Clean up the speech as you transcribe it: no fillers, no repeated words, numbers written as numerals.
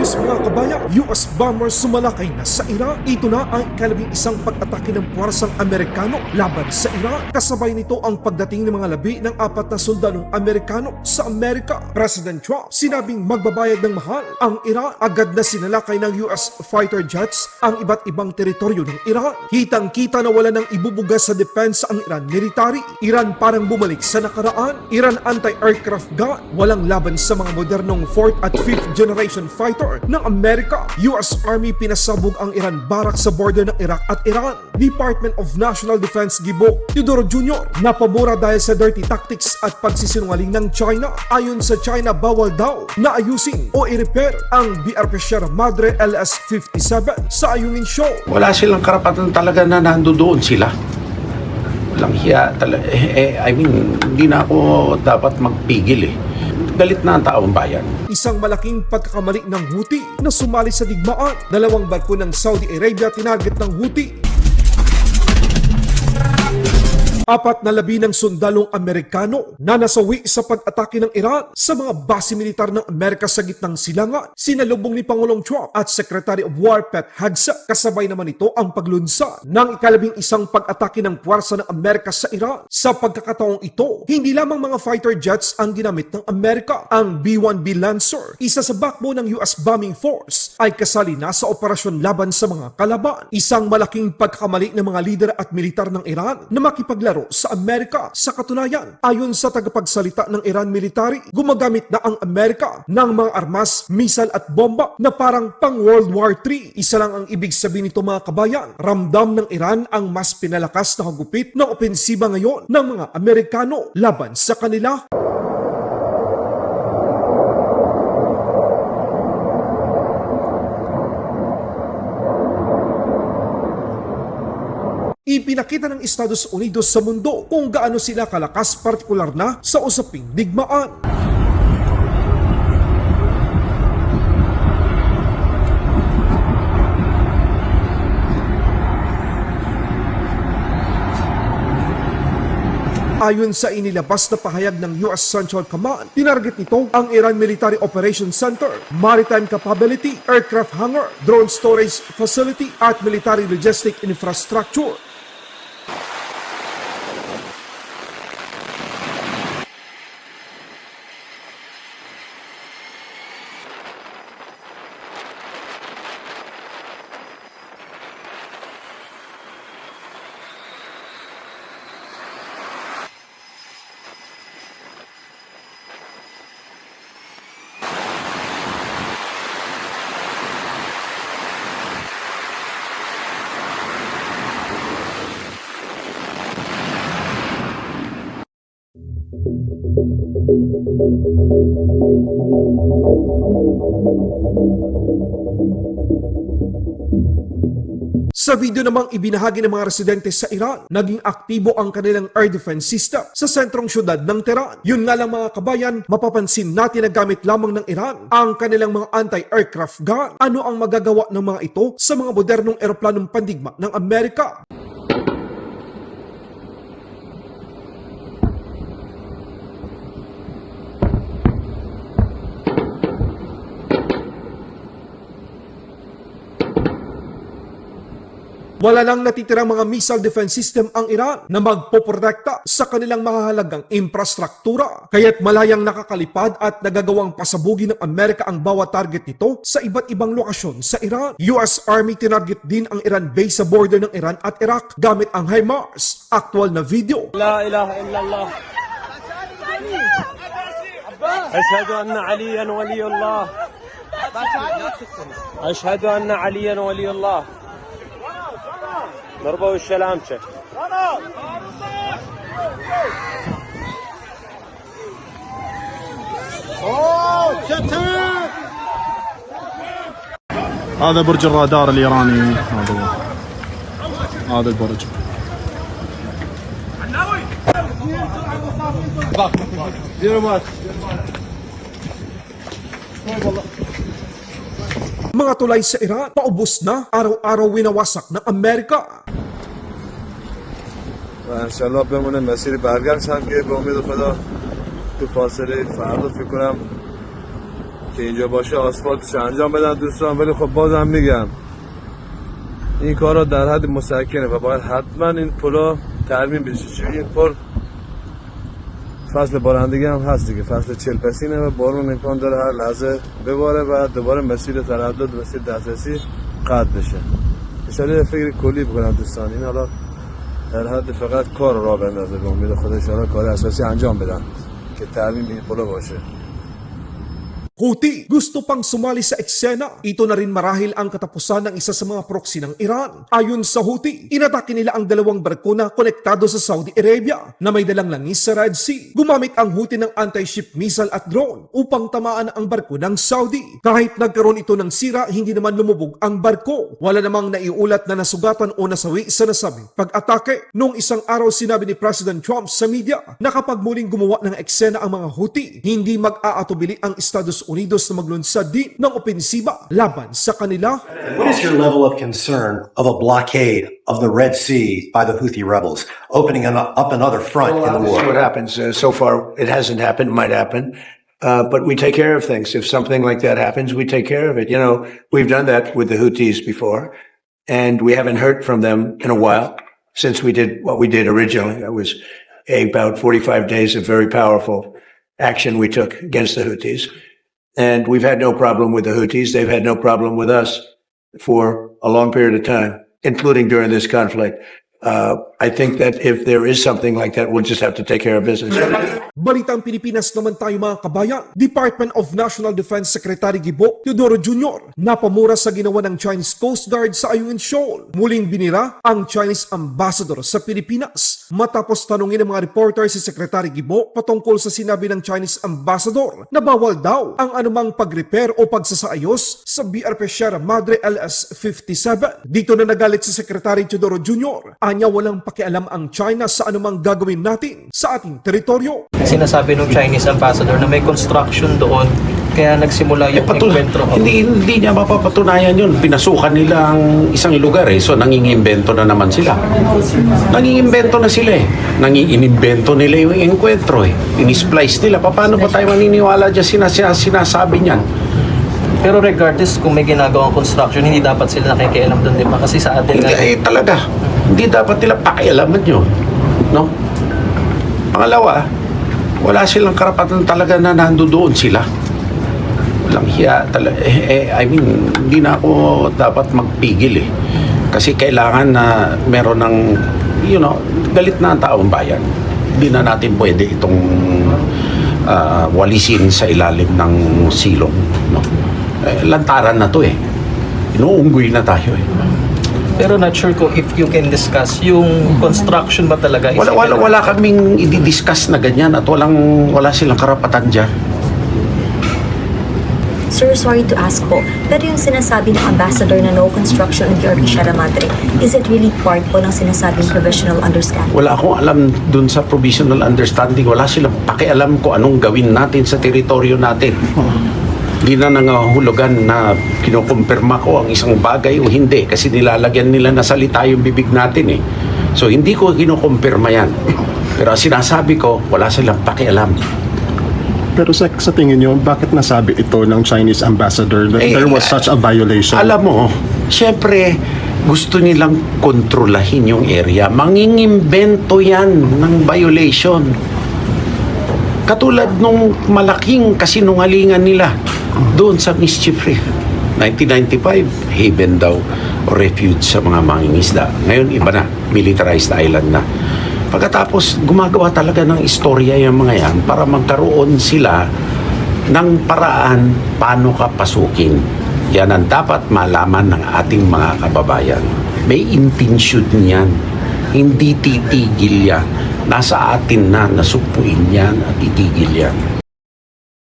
news mga kabayan, US bombers sumalakay na sa Iran. Ito na ang ika-11 pag-atake ng puwersang Amerikano laban sa Iran. Kasabay nito ang pagdating ng mga labi ng 4 na sundalong Amerikano sa Amerika. President Trump sinabing magbabayad ng mahal ang Iran. Agad na sinalakay ng US fighter jets ang iba't ibang teritoryo ng Iran. Kitang-kita na wala nang ibubuga sa depensa ang Iran military. Iran parang bumalik sa nakaraan. Iran anti-aircraft gun. Walang laban sa mga modernong 4th at 5th generation fighter ng Amerika. US Army pinasabog ang Iran barak sa border ng Iraq at Iran. Department of National Defense Gibo Teodoro Jr. napabura dahil sa dirty tactics at pagsisinungaling ng China. Ayon sa China, bawal daw na ayusin o i-repair ang BRP Sierra Madre LS-57 sa Ayungin Show. Wala silang karapatan talaga na nandoon sila. Walang hiya talaga. I mean, hindi na ako dapat magpigil eh. Galit na ang taong bayan. Isang malaking pagkakamali ng Houthi na sumali sa digmaan. 2 barko ng Saudi Arabia tinarget ng Houthi. 4 na labi ng sundalong Amerikano na nasawi sa pag-atake ng Iran sa mga base militar ng Amerika sa gitnang silangan. Sinalubong ni Pangulong Trump at Secretary of War Pete Hegseth. Kasabay naman ito ang paglunsa ng ika-11 pag-atake ng puwersa ng Amerika sa Iran. Sa pagkakataong ito, hindi lamang mga fighter jets ang ginamit ng Amerika. Ang B-1B Lancer, isa sa backbone ng US bombing force, ay kasali na sa operasyon laban sa mga kalaban. Isang malaking pagkakamali ng mga lider at militar ng Iran na makipaglaro sa Amerika. Sa katunayan, ayon sa tagapagsalita ng Iran military, gumagamit na ang Amerika ng mga armas, misal at bomba na parang pang World War III. Isa lang ang ibig sabihin nito mga kabayan. Ramdam ng Iran ang mas pinalakas na hagupit ng opensiba ngayon ng mga Amerikano laban sa kanila. Ipinakita ng Estados Unidos sa mundo kung gaano sila kalakas, partikular na sa usaping digmaan. Ayon sa inilabas na pahayag ng US Central Command, tinarget nito ang Iran Military Operations Center, Maritime Capability, Aircraft Hangar, Drone Storage Facility at Military Logistic Infrastructure. Sa video namang ibinahagi ng mga residente sa Iran, naging aktibo ang kanilang air defense system sa sentrong syudad ng Tehran. Yun nga lang mga kabayan, mapapansin natin na gamit lamang ng Iran ang kanilang mga anti-aircraft gun. Ano ang magagawa ng mga ito sa mga modernong eroplanong pandigma ng Amerika? Wala lang natitirang mga missile defense system ang Iran na magpoprotekta sa kanilang mahahalagang infrastruktura. Kaya't malayang nakakalipad at nagagawang pasabugin ng Amerika ang bawat target nito sa iba't ibang lokasyon sa Iran. US Army tinarget din ang Iran base sa border ng Iran at Iraq gamit ang HIMARS. Aktual na video. La ilaha illallah. Ashhadu anna Aliyan waliyullah. Ashhadu anna Aliyan waliyullah. ضربوا الشلامشة هذا برج الرادار الإيراني. هذا البرج. Mga tulay sa Iran, paubos na, araw-araw winawasak ng Amerika. و انشالله بمونه مسیر برگشت هم که به امید خدا تو فاصله فردا فکر کنم که اینجا باشه آسفالتش انجام بدن دوستان، ولی خب بازم میگم این کارا در حد مسکنه و باید حتما این پلا ترمیم بشه، چون این پل فصل بارندگی هم هست دیگه، فصل چلپسینه و بارون امکان داره هر لحظه بباره و دوباره مسیر تردد، مسیر دسترسی قطع بشه. اشاره فکر کلی بکنم دوستان، این حالا در حد فقط کار را بندازه، به امید خدا ان کار اساسی انجام بدن که ترمیم این پل باشه. Houthi, gusto pang sumali sa eksena. Ito na rin marahil ang katapusan ng isa sa mga proxy ng Iran. Ayon sa Houthi, inatake nila ang dalawang barko na konektado sa Saudi Arabia na may dalang langis sa Red Sea. Gumamit ang Houthi ng anti-ship missile at drone upang tamaan ang barko ng Saudi. Kahit nagkaroon ito ng sira, hindi naman lumubog ang barko. Wala namang naiulat na nasugatan o nasawi sa nasabing pag-atake. Noong isang araw sinabi ni President Trump sa media na kapag muling gumawa ng eksena ang mga Houthi, hindi mag-aatubili ang Estados Unidos na maglunsad din ng opensiba laban sa kanila. What is your level of concern of a blockade of the Red Sea by the Houthi rebels, opening up another front in the See what war? happens. So far, it hasn't happened. Might happen, but we take care of things. If something like that happens, we take care of it. You know, we've done that with the Houthis before, and we haven't heard from them in a while since we did what we did originally. That was about 45 days of very powerful action we took against the Houthis. And we've had no problem with the Houthis. They've had no problem with us for a long period of time, including during this conflict. I think that if there is something like that, we'll just have to take care of business. Balitang Pilipinas naman tayo mga kabayan. Department of National Defense Secretary Gibo Teodoro Jr. napamura sa ginawa ng Chinese Coast Guard sa Ayungin Shoal. Muling binira ang Chinese Ambassador sa Pilipinas. Matapos tanungin ng mga reporter si Secretary Gibo patungkol sa sinabi ng Chinese Ambassador na bawal daw ang anumang pag-repair o pagsasaayos sa BRP Sierra Madre LS-57. Dito na nagalit si Secretary Teodoro Jr. Anya walang pakialam ang China sa anumang gagawin natin sa ating teritoryo. Sinasabi ng Chinese ambassador na may construction doon, kaya nagsimula yung enkwentro. Hindi niya mapapatunayan yun. Pinasukan nila ang isang lugar so nangingimbento na naman sila. Nangingimbento na sila Nangingimbento nila yung enkwentro Inisplice nila. Paano ba tayo maniniwala dyan sinasabi niyan? Pero regardless kung may ginagawang construction, hindi dapat sila nakikialam doon, di ba? Kasi sa atin Hindi, talaga. Hindi dapat nila pakialaman yun. No? Pangalawa, wala silang karapatan talaga na nandoon sila. Walang hiya talaga. I mean, hindi na ako dapat magpigil Kasi kailangan na meron ng, galit na ang taong bayan. Hindi na natin pwede itong walisin sa ilalim ng silong. No? Lantaran na to Inuunggoy na tayo Pero not sure ko if you can discuss yung construction ba talaga is Wala kaming i-discuss na ganyan at wala silang karapatan dyan. Sir, sorry to ask po, pero yung sinasabi ng ambassador na no construction in BRP Sierra Madre, is it really part po ng sinasabing provisional understanding? Wala akong alam dun sa provisional understanding. Wala silang pakialam ko anong gawin natin sa teritoryo natin. Hindi na nangahulugan na kinukumpirma ko ang isang bagay o hindi kasi nilalagyan nila na salita yung bibig natin So hindi ko kinukumpirma yan. Pero sinasabi ko, wala silang pakialam. Pero sa tingin nyo, bakit nasabi ito ng Chinese ambassador that there was such a violation? Alam mo, syempre, gusto nilang kontrolahin yung area. Mangingimbento yan ng violation. Katulad nung malaking kasinungalingan nila doon sa Mischief Reef. 1995, haven daw o refuge sa mga mangingisda. Ngayon, iba na. Militarized island na. Pagkatapos, gumagawa talaga ng istorya yung mga yan para magkaroon sila ng paraan paano ka pasukin. Yan ang dapat malaman ng ating mga kababayan. May intensyon yan. Hindi titigil yan. Nasa atin na nasupuin yan at itigil yan.